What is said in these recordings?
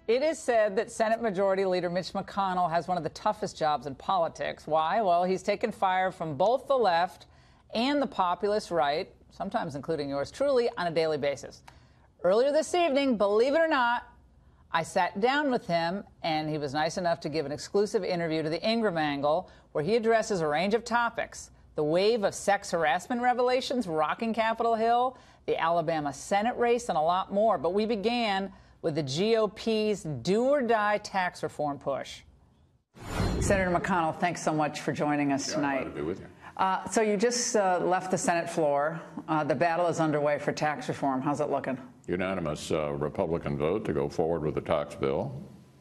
It is said that Senate Majority Leader Mitch McConnell has one of the toughest jobs in politics. Why? Well, he's taken fire from both the left and the populist right, sometimes including yours truly, on a daily basis. Earlier this evening, believe it or not, I sat down with him, and he was nice enough to give an exclusive interview to the Ingraham Angle, where he addresses a range of topics: the wave of sex harassment revelations rocking Capitol Hill, the Alabama Senate race, and a lot more. But we began with the GOP's do-or-die tax reform push. Senator McConnell, thanks so much for joining us tonight. I'm glad to be with you. So you just left the Senate floor. The battle is underway for tax reform. How's it looking? Unanimous Republican vote to go forward with the tax bill.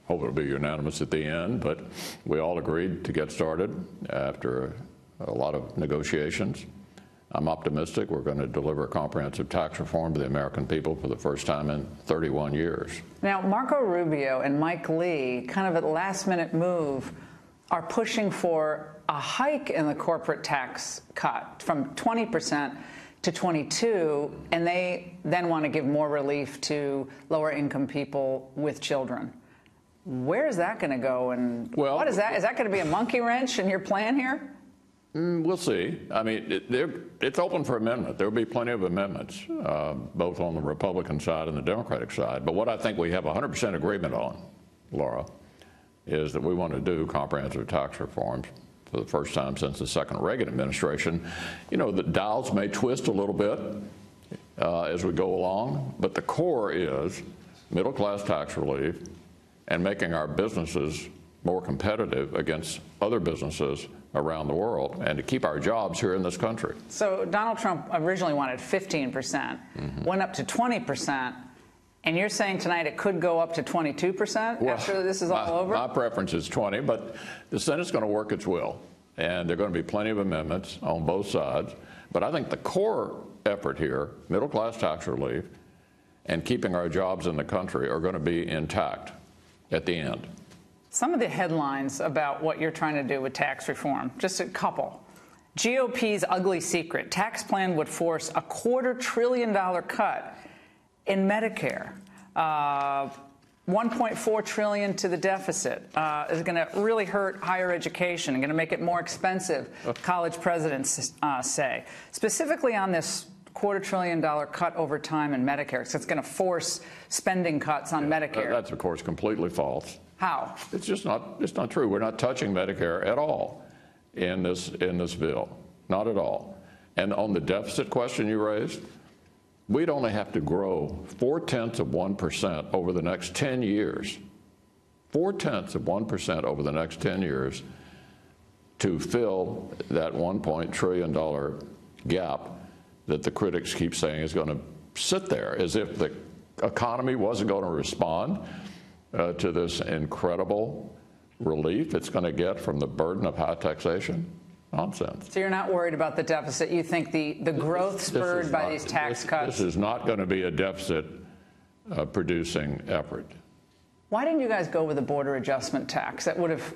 Hope it'll be unanimous at the end, but we all agreed to get started after a lot of negotiations. I'm optimistic we're going to deliver a comprehensive tax reform to the American people for the first time in 31 years. Now, Marco Rubio and Mike Lee, kind of at last-minute move, are pushing for a hike in the corporate tax cut from 20% to 22%, and they then want to give more relief to lower-income people with children. Where is that going to go, and what is that? Is that going to be a monkey wrench in your plan here? We'll see. I mean, it's open for amendment. There will be plenty of amendments, both on the Republican side and the Democratic side. But what I think we have 100% agreement on, Laura, is that we want to do comprehensive tax reforms for the first time since the second Reagan administration. You know, the dials may twist a little bit as we go along, but the core is middle-class tax relief and making our businesses more competitive against other businesses around the world, and to keep our jobs here in this country. So Donald Trump originally wanted 15%, went up to 20%, and you're saying tonight it could go up to 22% after this is all over? My preference is 20, but the Senate's going to work its will, and there are going to be plenty of amendments on both sides. But I think the core effort here, middle-class tax relief and keeping our jobs in the country, are going to be intact at the end. Some of the headlines about what you're trying to do with tax reform, just a couple. GOP's ugly secret. Tax plan would force a $250 billion cut in Medicare. $1.4 trillion to the deficit is going to really hurt higher education and going to make it more expensive, college presidents say. Specifically on this $250 billion cut over time in Medicare, so it's going to force spending cuts on Medicare. That's, of course, completely false. How? It's just not true. We're not touching Medicare at all in this bill. Not at all. And on the deficit question you raised, we'd only have to grow 0.4% over the next 10 years. 0.4% over the next 10 years to fill that $1 trillion gap that the critics keep saying is going to sit there, as if the economy wasn't going to respond to this incredible relief it's going to get from the burden of high taxation. Nonsense. So you're not worried about the deficit? You think the growth spurred by these tax cuts? This is not going to be a deficit producing effort. Why didn't you guys go with a border adjustment tax that would have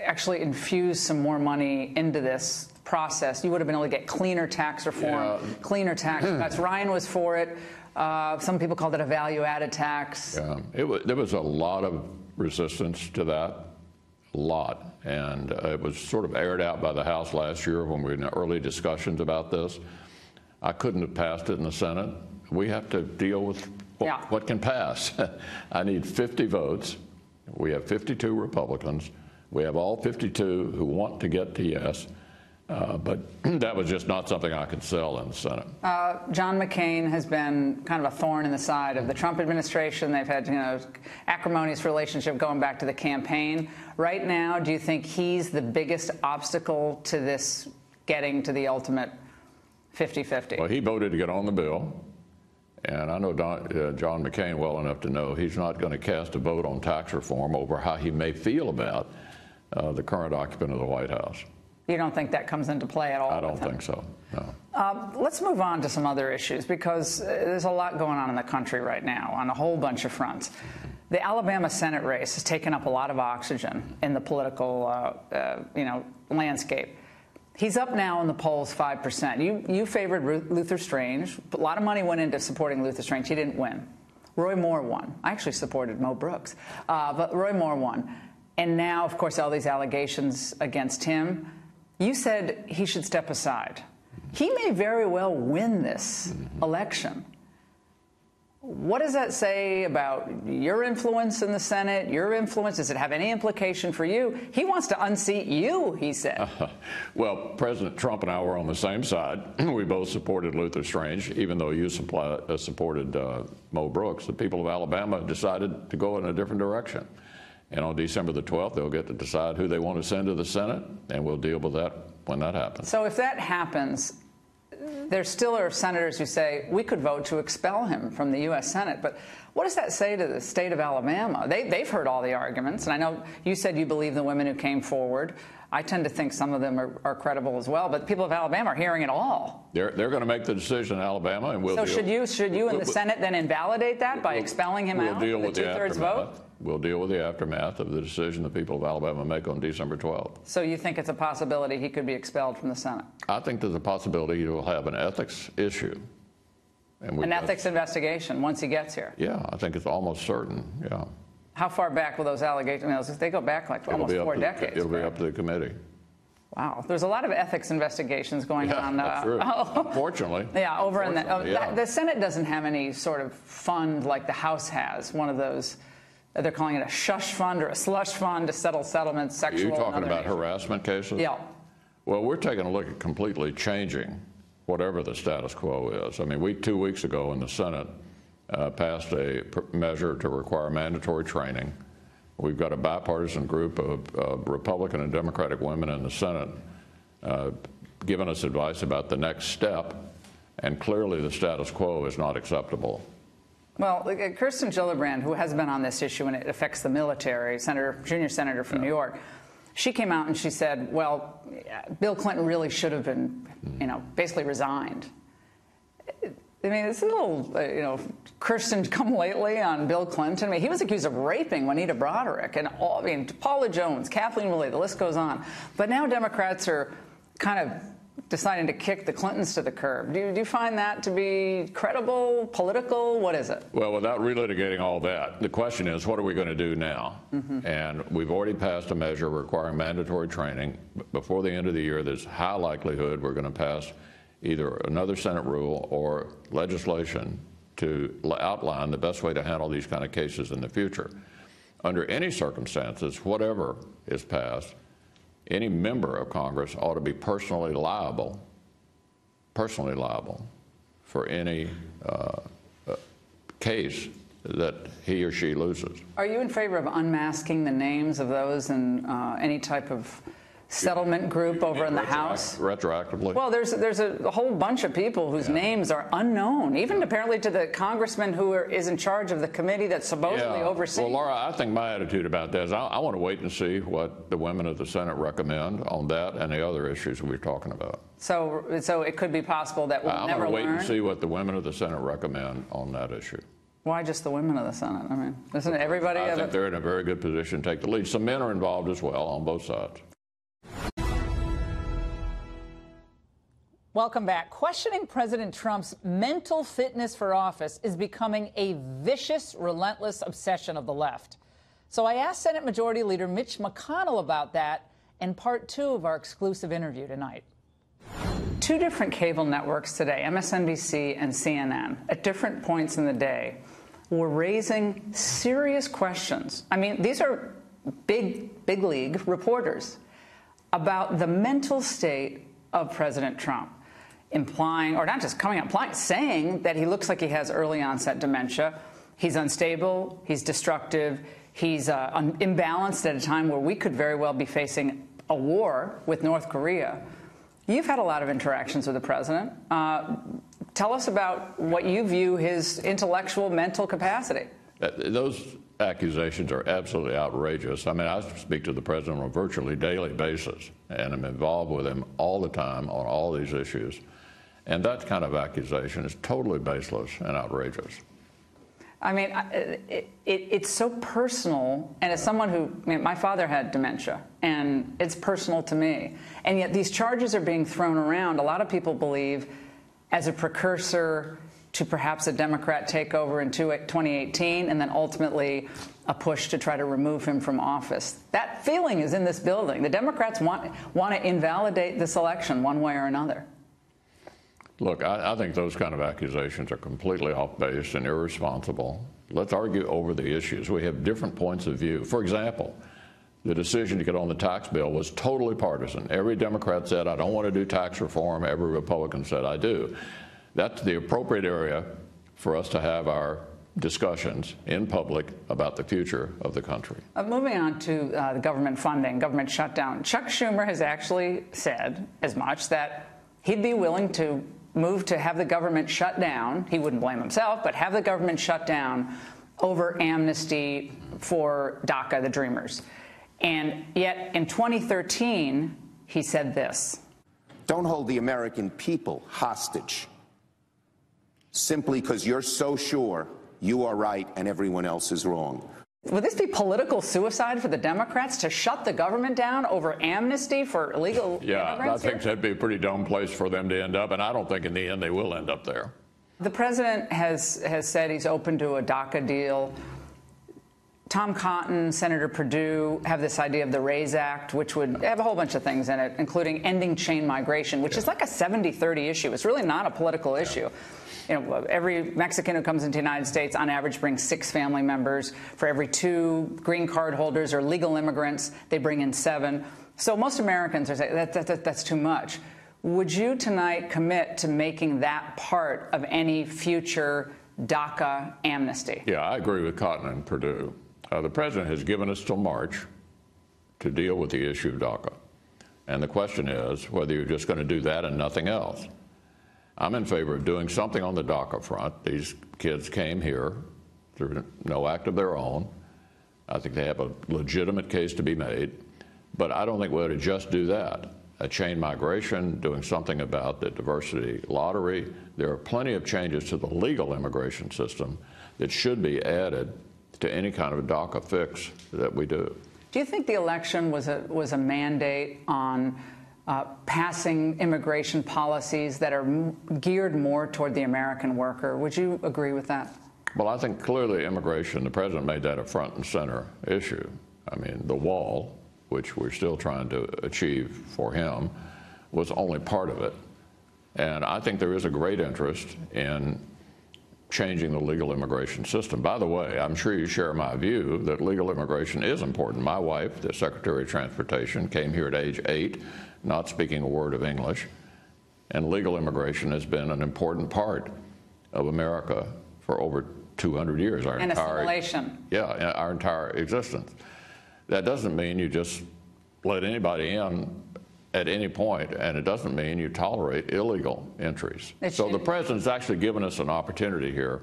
actually infused some more money into this process? You would have been able to get cleaner tax reform, cleaner tax cuts. Ryan was for it. Some people called it a value-added tax. Yeah, there was a lot of resistance to that, a lot. And it was sort of aired out by the House last year when we were in the early discussions about this. I couldn't have passed it in the Senate. We have to deal with what can pass. I need 50 votes. We have 52 Republicans. We have all 52 who want to get to yes. But that was just not something I could sell in the Senate. John McCain has been kind of a thorn in the side of the Trump administration. They've had, acrimonious relationship going back to the campaign. Right now, do you think he's the biggest obstacle to this getting to the ultimate 50-50? Well, he voted to get on the bill. And I know John McCain well enough to know he's not going to cast a vote on tax reform over how he may feel about the current occupant of the White House. You don't think that comes into play at all? I don't think so, no. Let's move on to some other issues, because there's a lot going on in the country right now on a whole bunch of fronts. The Alabama Senate race has taken up a lot of oxygen in the political, landscape. He's up now in the polls 5%. You favored Luther Strange. A lot of money went into supporting Luther Strange. He didn't win. Roy Moore won. I actually supported Mo Brooks, but Roy Moore won. And now, of course, all these allegations against him. You said he should step aside. He may very well win this election. What does that say about your influence in the Senate, your influence? Does it have any implication for you? He wants to unseat you, he said. Well, President Trump and I were on the same side. We both supported Luther Strange, even though you supported Mo Brooks. The people of Alabama decided to go in a different direction. And on December the 12th, they'll get to decide who they want to send to the Senate, and we'll deal with that when that happens. So if that happens, there still are senators who say we could vote to expel him from the U.S. Senate. But what does that say to the state of Alabama? They've heard all the arguments. And I know you said you believe the women who came forward. I tend to think some of them are credible as well. But people of Alabama are hearing it all. They're going to make the decision in Alabama, and we'll deal. So should you in the Senate then invalidate that by expelling him out with a two-thirds vote? We'll deal with the aftermath of the decision the people of Alabama make on December 12th. So you think it's a possibility he could be expelled from the Senate? I think there's a possibility he'll have an ethics issue. An ethics investigation once he gets here? Yeah, I think it's almost certain, yeah. How far back will those allegations? They go back like almost 4 decades. It'll be up to the committee. Wow, there's a lot of ethics investigations going on. That's true. Unfortunately. Yeah, over in the Senate doesn't have any sort of fund like the House has. One of those. They're calling it a shush fund or a slush fund to settle settlements, sexual. Are you talking about harassment cases? Yeah. Well, we're taking a look at completely changing whatever the status quo is. I mean, 2 weeks ago in the Senate passed a measure to require mandatory training. We've got a bipartisan group of Republican and Democratic women in the Senate giving us advice about the next step, and clearly the status quo is not acceptable. Well, Kirsten Gillibrand, who has been on this issue and it affects the military, junior senator from New York, she came out and she said, well, Bill Clinton really should have been, basically resigned. I mean, it's a little, Kirsten come lately on Bill Clinton. I mean, he was accused of raping Juanita Broderick and Paula Jones, Kathleen Willey, the list goes on. But now Democrats are kind of deciding to kick the Clintons to the curb. Do you find that to be credible, political? What is it? Well, without relitigating all that, the question is, what are we going to do now? And we've already passed a measure requiring mandatory training. Before the end of the year, there's high likelihood we're going to pass either another Senate rule or legislation to outline the best way to handle these kind of cases in the future. Under any circumstances, whatever is passed, any member of Congress ought to be personally liable for any case that he or she loses. Are you in favor of unmasking the names of those in any type of settlement group over in the House? Retroactively? Well, there's a whole bunch of people whose names are unknown, even apparently to the congressman who is in charge of the committee that's supposedly overseeing. Well, Laura, I think my attitude about that is I want to wait and see what the women of the Senate recommend on that and the other issues we're talking about. So it could be possible that we'll never learn? I want to wait and see what the women of the Senate recommend on that issue. Why just the women of the Senate? I mean, isn't everybody? I think they're in a very good position to take the lead. Some men are involved as well on both sides. Welcome back. Questioning President Trump's mental fitness for office is becoming a vicious, relentless obsession of the left. So I asked Senate Majority Leader Mitch McConnell about that in part 2 of our exclusive interview tonight. 2 different cable networks today, MSNBC and CNN, at different points in the day, were raising serious questions. I mean, these are big league reporters about the mental state of President Trump, implying, or not just coming out, implying, saying that he looks like he has early onset dementia. He's unstable, he's destructive, he's imbalanced at a time where we could very well be facing a war with North Korea. You've had a lot of interactions with the president. Tell us about what you view his intellectual, mental capacity. Those accusations are absolutely outrageous. I mean, I speak to the president on a virtually daily basis, and I'm involved with him all the time on all these issues. And that kind of accusation is totally baseless and outrageous. I mean, it's so personal, and as someone who, my father had dementia, and it's personal to me. And yet these charges are being thrown around, a lot of people believe, as a precursor to perhaps a Democrat takeover in 2018, and then ultimately a push to try to remove him from office. That feeling is in this building. The Democrats want to invalidate this election one way or another. Look, I think those kind of accusations are completely off base and irresponsible. Let's argue over the issues. We have different points of view. For example, the decision to get on the tax bill was totally partisan. Every Democrat said, I don't want to do tax reform. Every Republican said, I do. That's the appropriate area for us to have our discussions in public about the future of the country. Moving on to the government funding, government shutdown. Chuck Schumer has actually said as much that he'd be willing to move to have the government shut down. He wouldn't blame himself, but have the government shut down over amnesty for DACA, the Dreamers. And yet in 2013, he said this. Don't hold the American people hostage simply because you're so sure you are right and everyone else is wrong. Would this be political suicide for the Democrats to shut the government down over amnesty for illegal immigrants? I think that'd be a pretty dumb place for them to end up, and I don't think in the end they will end up there. The president has said he's open to a DACA deal. Tom Cotton, Senator Perdue have this idea of the RAISE Act, which would have a whole bunch of things in it, including ending chain migration, which is like a 70-30 issue. It's really not a political issue. You know, every Mexican who comes into the United States on average brings 6 family members. For every 2 green card holders or legal immigrants, they bring in 7. So most Americans are saying that's too much. Would you tonight commit to making that part of any future DACA amnesty? Yeah, I agree with Cotton and Perdue. The president has given us till March to deal with the issue of DACA. And the question is whether you're just going to do that and nothing else. I'm in favor of doing something on the DACA front. These kids came here through no act of their own. I think they have a legitimate case to be made. But I don't think we ought to just do that. A chain migration, doing something about the diversity lottery. There are plenty of changes to the legal immigration system that should be added to any kind of a DACA fix that we do. Do you think the election was a mandate on passing immigration policies that are geared more toward the American worker? Would you agree with that? Well, I think clearly immigration, the president made that a front and center issue. I mean, the wall, which we're still trying to achieve for him, was only part of it. And I think there is a great interest in changing the legal immigration system. By the way, I'm sure you share my view that legal immigration is important. My wife, the Secretary of Transportation, came here at age 8, not speaking a word of English, and legal immigration has been an important part of America for over 200 years. And assimilation. Yeah, our entire existence. That doesn't mean you just let anybody in at any point, and it doesn't mean you tolerate illegal entries. So the president's actually given us an opportunity here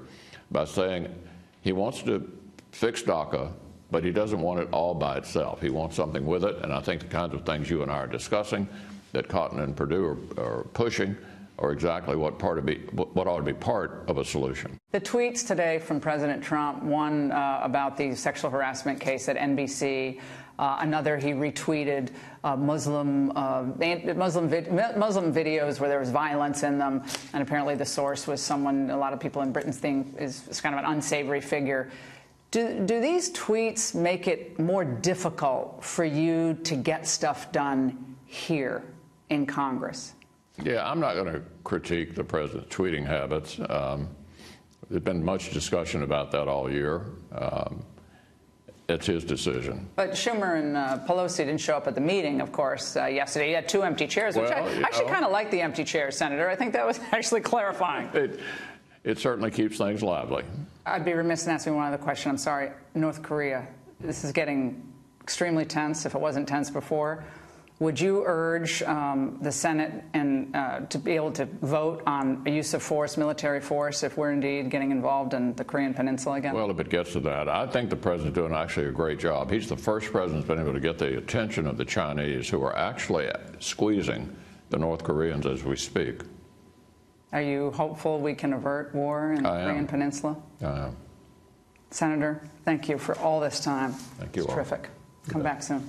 by saying he wants to fix DACA, but he doesn't want it all by itself. He wants something with it, and I think the kinds of things you and I are discussing that Cotton and Perdue are pushing are exactly what ought to be part of a solution. The tweets today from President Trump, one about the sexual harassment case at NBC, another he retweeted Muslim videos where there was violence in them, and apparently the source was someone a lot of people in Britain think is kind of an unsavory figure. Do these tweets make it more difficult for you to get stuff done here in Congress? Yeah, I'm not going to critique the president's tweeting habits. There's been much discussion about that all year. It's his decision. But Schumer and Pelosi didn't show up at the meeting, of course, yesterday. You had 2 empty chairs, which I actually kind of like the empty chairs, Senator. I think that was actually clarifying. It certainly keeps things lively. I'd be remiss in asking one other question. I'm sorry. North Korea. This is getting extremely tense, if it wasn't tense before. Would you urge the Senate and to be able to vote on a use of force, military force, if we're indeed getting involved in the Korean Peninsula again? Well, if it gets to that, I think the president's doing actually a great job. He's the first president who's been able to get the attention of the Chinese, who are actually squeezing the North Koreans as we speak. Are you hopeful we can avert war in the Korean Peninsula? I am. Senator, thank you for all this time. Thank you. It's terrific. Come back soon.